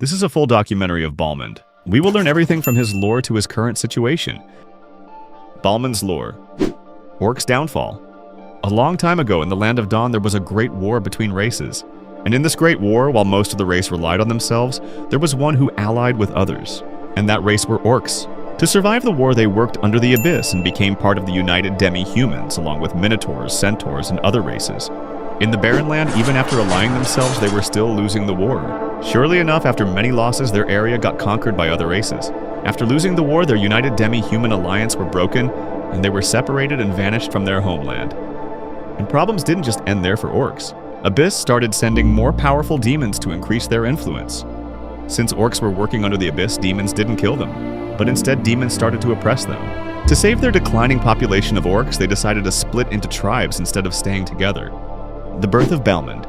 This is a full documentary of Balmond. We will learn everything from his lore to his current situation. Balmond's lore. Orcs' downfall. A long time ago in the Land of Dawn, there was a great war between races. And in this great war, while most of the race relied on themselves, there was one who allied with others. And that race were orcs. To survive the war, they worked under the abyss and became part of the united demi-humans, along with minotaurs, centaurs, and other races. In the Barren Land, even after allying themselves, they were still losing the war. Surely enough, after many losses, their area got conquered by other races. After losing the war, their united demi-human alliance were broken, and they were separated and vanished from their homeland. And problems didn't just end there for orcs. Abyss started sending more powerful demons to increase their influence. Since orcs were working under the Abyss, demons didn't kill them, but instead demons started to oppress them. To save their declining population of orcs, they decided to split into tribes instead of staying together. The birth of Balmond.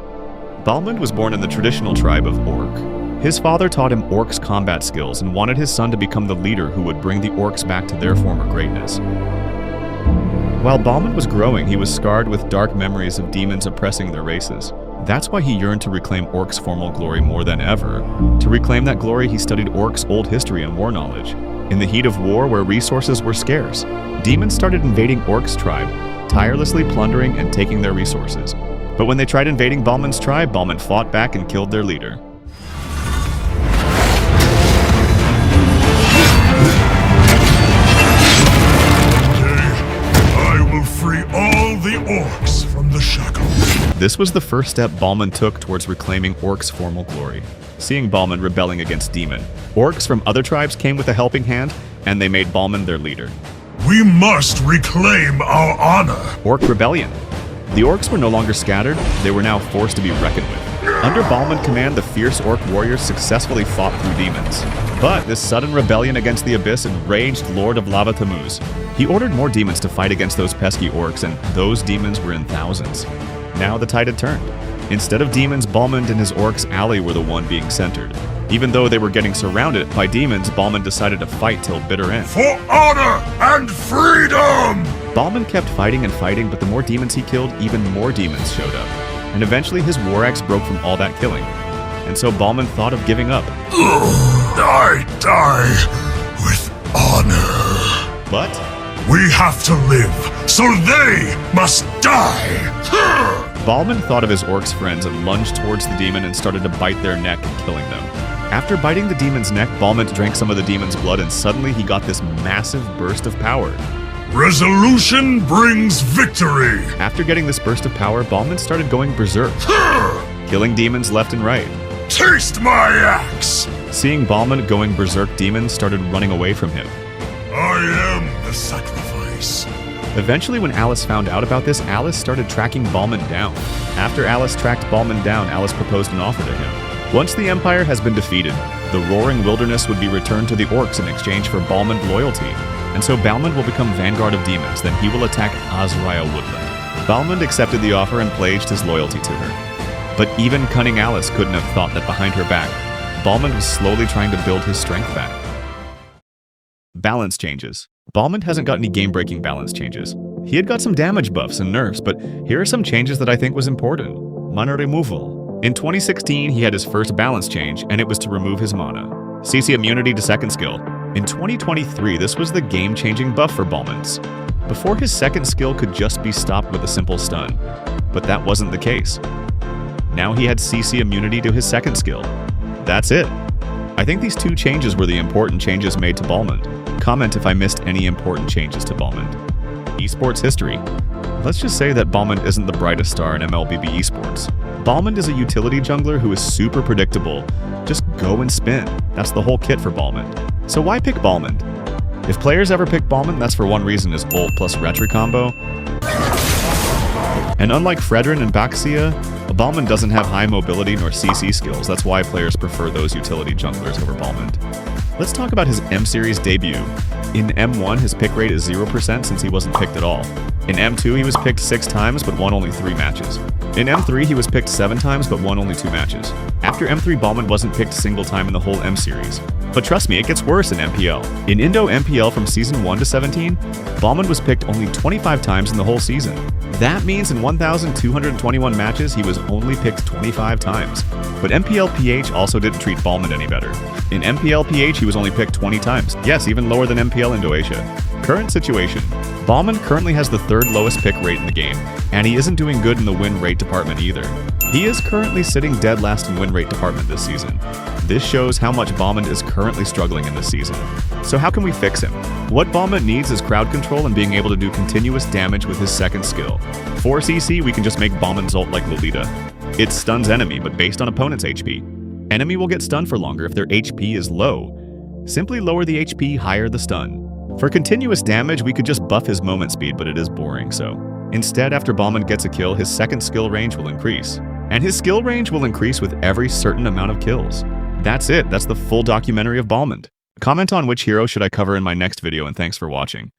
Balmond was born in the traditional tribe of Orc. His father taught him orcs' combat skills and wanted his son to become the leader who would bring the orcs back to their former greatness. While Balmond was growing, he was scarred with dark memories of demons oppressing their races. That's why he yearned to reclaim orcs' formal glory more than ever. To reclaim that glory, he studied orcs' old history and war knowledge. In the heat of war, where resources were scarce, demons started invading orcs' tribe, tirelessly plundering and taking their resources. But when they tried invading Balmond's tribe, Balmond fought back and killed their leader. All the orcs from the shackles. This was the first step Balmond took towards reclaiming orcs' formal glory. Seeing Balmond rebelling against demon, orcs from other tribes came with a helping hand, and they made Balmond their leader. We must reclaim our honor. Orc rebellion. The orcs were no longer scattered, they were now forced to be reckoned with. Under Balmond command, the fierce orc warriors successfully fought through demons. But this sudden rebellion against the Abyss enraged Lord of Lava Tammuz. He ordered more demons to fight against those pesky orcs, and those demons were in thousands. Now the tide had turned. Instead of demons, Balmond and his orcs ally were the one being centered. Even though they were getting surrounded by demons, Balmond decided to fight till bitter end. For honor and freedom! Balmond kept fighting and fighting, but the more demons he killed, even more demons showed up. And eventually his war axe broke from all that killing. And so Balmond thought of giving up. I die with honor. But we have to live, so they must die. Balmond thought of his orcs friends and lunged towards the demon and started to bite their neck, killing them. After biting the demon's neck, Balmond drank some of the demon's blood, and suddenly he got this massive burst of power. Resolution brings victory! After getting this burst of power, Balmond started going berserk, killing demons left and right. Taste my axe! Seeing Balmond going berserk, demons started running away from him. I am the sacrifice. Eventually, when Alice found out about this, Alice started tracking Balmond down. After Alice tracked Balmond down, Alice proposed an offer to him. Once the Empire has been defeated, the roaring wilderness would be returned to the orcs in exchange for Balmond loyalty. And so Balmond will become Vanguard of Demons, then he will attack Azrael Woodland. Balmond accepted the offer and pledged his loyalty to her. But even cunning Alice couldn't have thought that behind her back, Balmond was slowly trying to build his strength back. Balance changes. Balmond hasn't got any game-breaking balance changes. He had got some damage buffs and nerfs, but here are some changes that I think was important. Mana removal. In 2016, he had his first balance change, and it was to remove his mana. CC immunity to second skill. In 2023, this was the game-changing buff for Balmond's. Before, his second skill could just be stopped with a simple stun, but that wasn't the case. Now he had CC immunity to his second skill. That's it. I think these two changes were the important changes made to Balmond. Comment if I missed any important changes to Balmond. Esports history. Let's just say that Balmond isn't the brightest star in mlbb eSports. Balmond is a utility jungler who is super predictable. Just go and spin. That's the whole kit for Balmond. So why pick Balmond? If players ever pick Balmond, that's for one reason, his ult plus retry combo. And unlike Fredrin and Baxia, Balmond doesn't have high mobility nor CC skills. That's why players prefer those utility junglers over Balmond. Let's talk about his M-Series debut. In M1, his pick rate is 0% since he wasn't picked at all. In M2, he was picked 6 times but won only 3 matches. In M3, he was picked 7 times but won only 2 matches. After M3, Balmond wasn't picked a single time in the whole M-Series. But trust me, it gets worse in MPL. In Indo MPL from Season 1 to 17, Balmond was picked only 25 times in the whole season. That means in 1,221 matches, he was only picked 25 times. But MPL PH also didn't treat Balmond any better. In MPL PH, he was only picked 20 times. Yes, even lower than MPL Indonesia. Current situation. Balmond currently has the 3rd lowest pick rate in the game, and he isn't doing good in the win rate department either. He is currently sitting dead last in win rate department this season. This shows how much Balmond is currently struggling in this season. So how can we fix him? What Balmond needs is crowd control and being able to do continuous damage with his second skill. For CC, we can just make Balmond's ult like Lolita. It stuns enemy, but based on opponent's HP. Enemy will get stunned for longer if their HP is low. Simply lower the HP, higher the stun. For continuous damage, we could just buff his moment speed, but it is boring, so. Instead, after Balmond gets a kill, his second skill range will increase. And his skill range will increase with every certain amount of kills. That's it, that's the full documentary of Balmond. Comment on which hero should I cover in my next video, and thanks for watching.